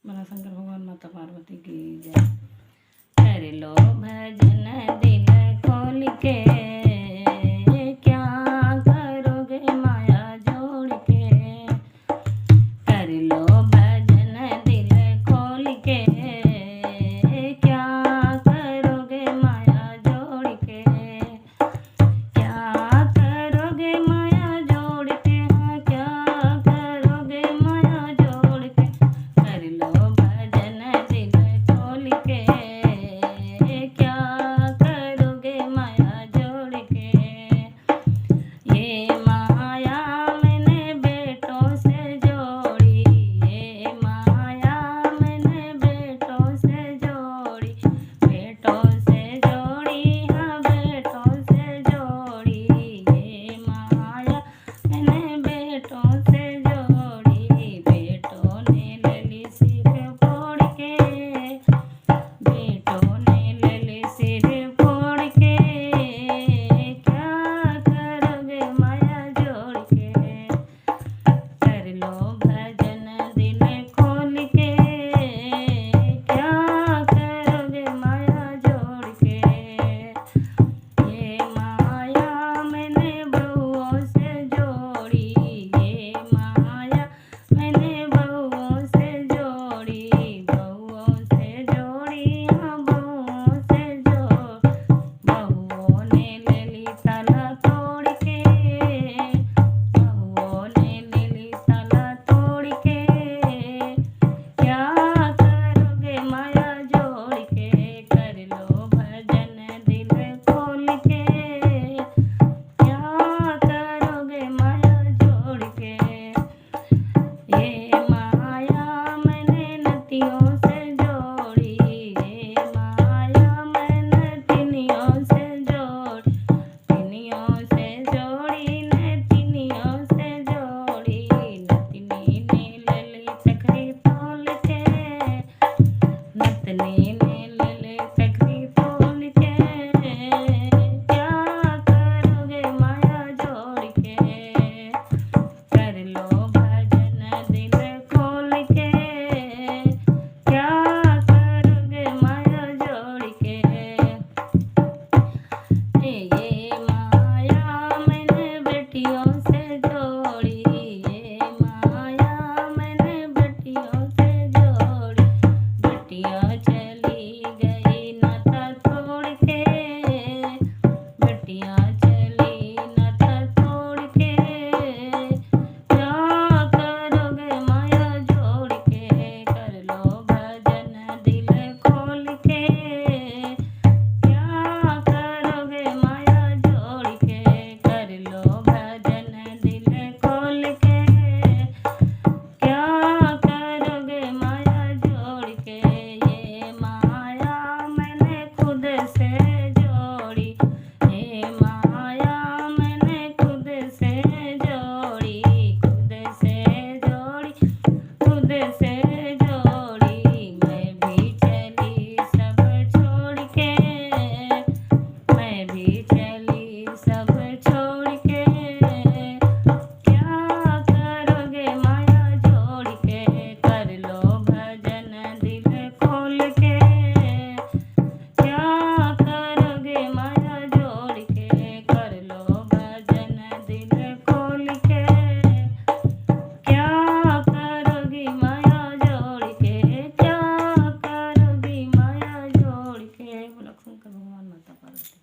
बोला शंकर भगवान माता पार्वती की जय। कर लो भजन दिल खोल के, क्या करोगे माया जोड़ के। कर लो भजन दिल खोल के, क्या करोगे माया जोड़ के। क्या करोगे माया जोड़ के, हाँ क्या करोगे माया जोड़ के। कर लो भजन दिल खोल के, क्या करोगे माया जोड़ के। ये माया मैंने बेटों से जोड़ी, ये माया मैंने बेटों से जोड़ी। बेटों से जोड़ी, हाँ बेटों से जोड़ी। ये माया मैंने बेटों से जोड़ी। बेटों ने ले ली सिर फोड़ के, बेटों ने ले ली सिर फोड़ के। क्या करोगे माया जोड़ के। कर लो भजन दिल खोल के, क्या करोगे माया जोड़ के। ये माया मैंने बहुओं से जोड़ी, ये माया मैंने बहुओं से जोड़ी। बहुओं से जोड़ी, हाँ बहुओं से जोड़ी। बहुओं ने ले ली ताला तोड़ के, बहुओं ने ले ली ताला तोड़ के। क्या करोगे माया जोड़ के। कर लो भजन दिल खोल के, क्या करोगे माया जोड़ के। ये माया मैंने नदियों से जोड़ी, ये माया मैंने तिनियों से जोड़ी। तिनियों से जोड़ी ने तिनियों से जोड़ी। नतनी ने ले ली तकरी तोल के, नतनी ने ले ली तकरी तोल के। क्या करोगे माया जोड़ के। कर लो भजन दिल खोल के, क्या करोगे माया जोड़ के। ये माया मैंने बेटियों से जोड़ी, ये माया मैंने बेटियों से जोड़ी। बेटियाँ चली गई नाता तोड़ के, बेटियाँ चली नाता तोड़ के। क्या करोगे माया जोड़ के। कर लो भजन दिल खोल के, क्या करोगे माया जोड़ के। कर लो भजन दिल खोल के, क्या करोगे माया जोड़ के। ये माया मैंने खुद से जोड़ी, ये माया मैंने खुद से जोड़ी। खुद से जोड़ी, खुद से जोड़ी। मैं भी चली सब छोड़ के, मैं भी चली सब छोड़ के। क्या करोगे माया जोड़ के। कर लो भजन दिल खोल के, क्या करोगे माया जोड़ के। कर लो भजन दिल खोल के, क्या करोगी माया जोड़ के। क्या करोगी माया जोड़ के। बोलो शंकर भगवान माता पार्वती।